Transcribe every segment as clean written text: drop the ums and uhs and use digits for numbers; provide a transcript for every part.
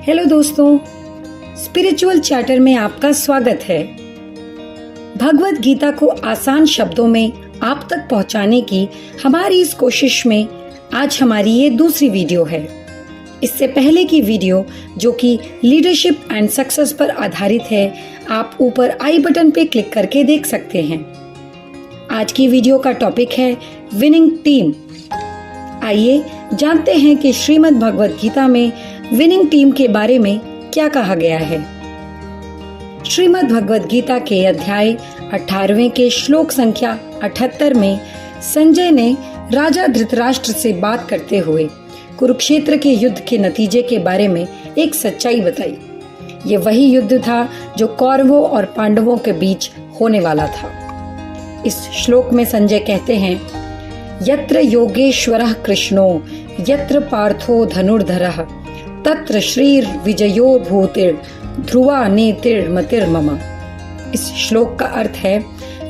Hello दोस्तों, spiritual chatter में आपका स्वागत है। भगवत गीता को आसान शब्दों में आप तक पहुंचाने की हमारी इस कोशिश में आज हमारी ये दूसरी वीडियो है। इससे पहले की वीडियो जो कि लीडरशिप एंड सक्सेस पर आधारित है, आप ऊपर आई बटन पे क्लिक करके देख सकते हैं। आज की वीडियो का टॉपिक है विनिंग टीम। आइए जानते हैं कि श्रीमद् भगवत गीता में विनिंग टीम के बारे में क्या कहा गया है। श्रीमद् भगवत गीता के अध्याय 18वें के श्लोक संख्या 78 में संजय ने राजा धृतराष्ट्र से बात करते हुए कुरुक्षेत्र के युद्ध के नतीजे के बारे में एक सच्चाई बताई। ये वही युद्ध था जो कौरवों और पांडवों के बीच होने वाला था। इस श्लोक में संजय कहते हैं, यत्र योगेश्वरः कृष्णो यत्र पार्थो धनुर्धरः तत्र श्रीर विजयो भूतिर ध्रुवा नेतिर मतिर मम। इस श्लोक का अर्थ है,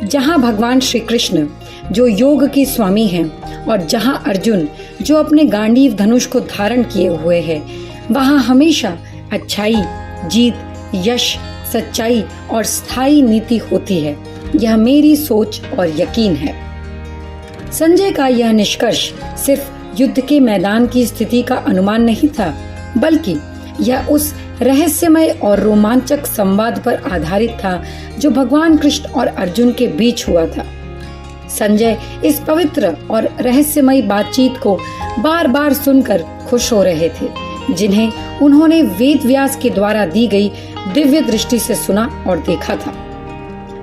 जहाँ भगवान श्री कृष्ण जो योग के स्वामी हैं और जहाँ अर्जुन जो अपने गांडीव धनुष को धारण किए हुए हैं, वहाँ हमेशा अच्छाई, जीत, यश, सच्चाई और स्थायी नीति होती है। यह मेरी सोच और यकीन है। संजय का यह निष्कर्ष सिर्फ युद्ध के मैदान की स्थिति का अनुमान नहीं था, बल्कि यह उस रहस्यमय और रोमांचक संवाद पर आधारित था जो भगवान कृष्ण और अर्जुन के बीच हुआ था। संजय इस पवित्र और रहस्यमय बातचीत को बार बार सुनकर खुश हो रहे थे, जिन्हें उन्होंने वेद व्यास के द्वारा दी गई दिव्य दृष्टि से सुना और देखा था।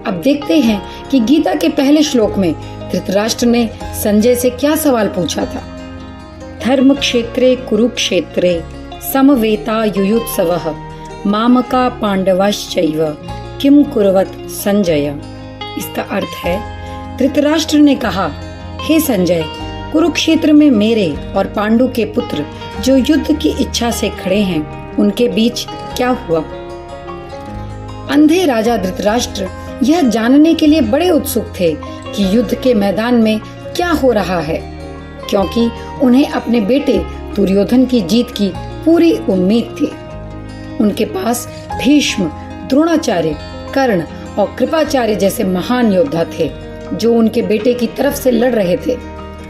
अब देखते हैं कि गीता के पहले श्लोक में धृतराष्ट्र ने संजय से क्या सवाल पूछा था। धर्म क्षेत्रे कुरुक्षेत्रे समवेता युयुत्सवः मामका पांडवाश्चैव किम कुर्वत संजय। इसका अर्थ है, धृतराष्ट्र ने कहा, हे संजय, कुरुक्षेत्र में मेरे और पांडु के पुत्र जो युद्ध की इच्छा से खड़े हैं, उनके बीच क्या हुआ। अंधे राजा धृतराष्ट्र यह जानने के लिए बड़े उत्सुक थे कि युद्ध के मैदान में क्या हो रहा है, क्योंकि उन्हें अपने बेटे दुर्योधन की जीत की पूरी उम्मीद थी। उनके पास भीष्म, द्रोणाचार्य, कर्ण और कृपाचार्य जैसे महान योद्धा थे जो उनके बेटे की तरफ से लड़ रहे थे।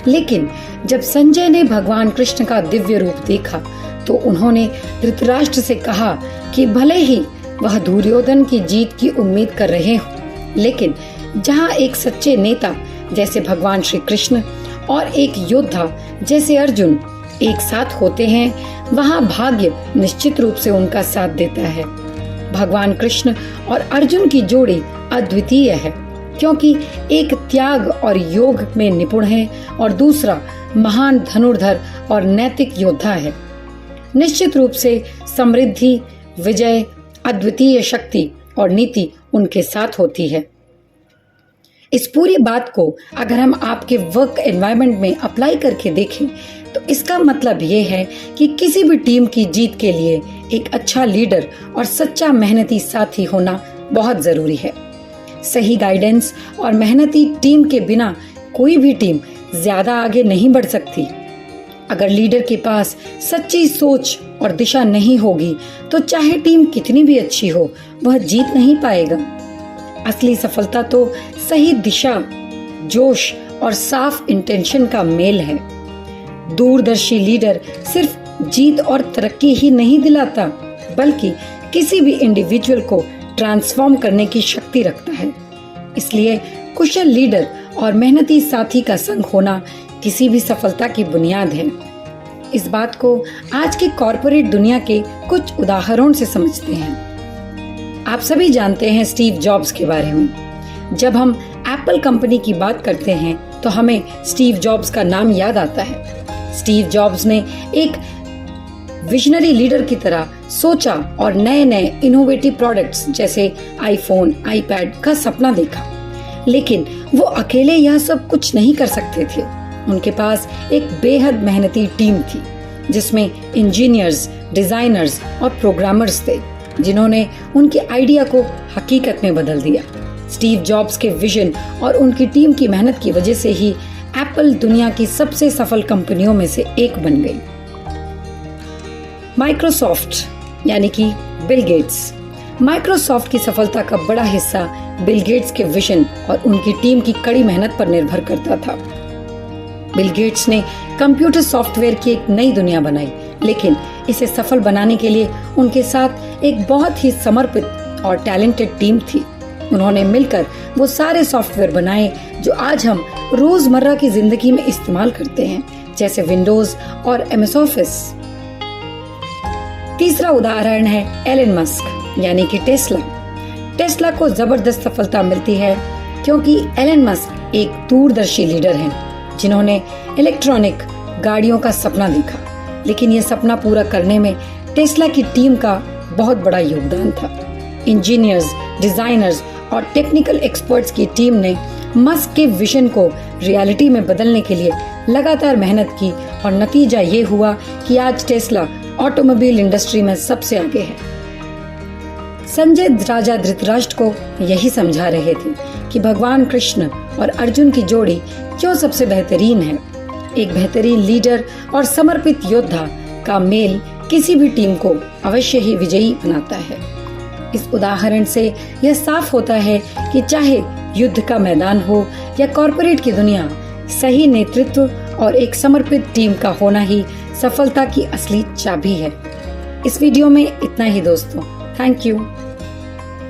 लेकिन जब संजय ने भगवान कृष्ण का दिव्य रूप देखा तो उन्होंने धृतराष्ट्र से कहा कि भले ही वह दुर्योधन की जीत की उम्मीद कर रहे हो, लेकिन जहाँ एक सच्चे नेता जैसे भगवान श्री कृष्ण और एक योद्धा जैसे अर्जुन एक साथ होते हैं, वहाँ भाग्य निश्चित रूप से उनका साथ देता है। भगवान कृष्ण और अर्जुन की जोड़ी अद्वितीय है, क्योंकि एक त्याग और योग में निपुण है और दूसरा महान धनुर्धर और नैतिक योद्धा है। निश्चित रूप से समृद्धि, विजय, अद्वितीय शक्ति और नीति उनके साथ होती है। इस पूरी बात को अगर हम आपके वर्क एनवायरनमेंट में अप्लाई करके देखें तो इसका मतलब ये है कि किसी भी टीम की जीत के लिए एक अच्छा लीडर और सच्चा मेहनती साथी होना बहुत जरूरी है। सही गाइडेंस और मेहनती टीम के बिना कोई भी टीम ज्यादा आगे नहीं बढ़ सकती। अगर लीडर के पास सच्ची सोच और दिशा नहीं होगी तो चाहे टीम कितनी भी अच्छी हो, वह जीत नहीं पाएगा। असली सफलता तो सही दिशा, जोश और साफ इंटेंशन का मेल है। दूरदर्शी लीडर सिर्फ जीत और तरक्की ही नहीं दिलाता, बल्कि किसी भी इंडिविजुअल को ट्रांसफॉर्म करने की शक्ति रखता है। इसलिए कुशल लीडर और मेहनती साथी का संग होना किसी भी सफलता की बुनियाद है। इस बात को आज की कॉर्पोरेट दुनिया के कुछ उदाहरणों से समझते हैं। आप सभी जानते हैं स्टीव जॉब्स के बारे में। जब हम एप्पल कंपनी की बात करते हैं तो हमें स्टीव जॉब्स का नाम याद आता है। स्टीव जॉब्स ने एक विजनरी लीडर की तरह सोचा और नए नए इनोवेटिव प्रोडक्ट्स जैसे आईफोन, आईपैड का सपना देखा। लेकिन वो अकेले यह सब कुछ नहीं कर सकते थे। उनके पास एक बेहद मेहनती टीम थी, जिसमें इंजीनियर्स, डिजाइनर्स और प्रोग्रामर्स थे, जिन्होंने उनके आइडिया को हकीकत में बदल दिया। स्टीव जॉब्स के विजन और उनकी टीम की मेहनत की वजह से ही एप्पल दुनिया की सबसे सफल कंपनियों में से एक बन गई। माइक्रोसॉफ्ट यानी कि बिल गेट्स। माइक्रोसॉफ्ट की सफलता का बड़ा हिस्सा बिल गेट्स के विजन और उनकी टीम की कड़ी मेहनत पर निर्भर करता था। बिल गेट्स ने कंप्यूटर सॉफ्टवेयर की एक नई दुनिया बनाई, लेकिन इसे सफल बनाने के लिए उनके साथ एक बहुत ही समर्पित और टैलेंटेड टीम थी। उन्होंने मिलकर वो सारे सॉफ्टवेयर बनाए जो आज हम रोजमर्रा की जिंदगी में इस्तेमाल करते हैं, जैसे विंडोज और एमएस ऑफिस। तीसरा उदाहरण है एलन मस्क यानी कि टेस्ला। टेस्ला को जबरदस्त सफलता मिलती है क्योंकि एलन मस्क एक दूरदर्शी लीडर हैं जिन्होंने इलेक्ट्रॉनिक गाड़ियों का सपना देखा, लेकिन यह सपना पूरा करने में टेस्ला की टीम का बहुत बड़ा योगदान था। इंजीनियर्स, डिजाइनर्स और टेक्निकल एक्सपर्ट्स की टीम ने मस्क के विजन को रियलिटी में बदलने के लिए लगातार मेहनत की और नतीजा ये हुआ कि आज टेस्ला ऑटोमोबाइल इंडस्ट्री में सबसे आगे है। संजय राजा धृतराष्ट्र को यही समझा रहे थे कि भगवान कृष्ण और अर्जुन की जोड़ी क्यों सबसे बेहतरीन है। एक बेहतरीन लीडर और समर्पित योद्धा का मेल किसी भी टीम को अवश्य ही विजयी बनाता है। इस उदाहरण से यह साफ होता है कि चाहे युद्ध का मैदान हो या कॉर्पोरेट की दुनिया, सही नेतृत्व और एक समर्पित टीम का होना ही सफलता की असली चाबी है। इस वीडियो में इतना ही दोस्तों। Thank you.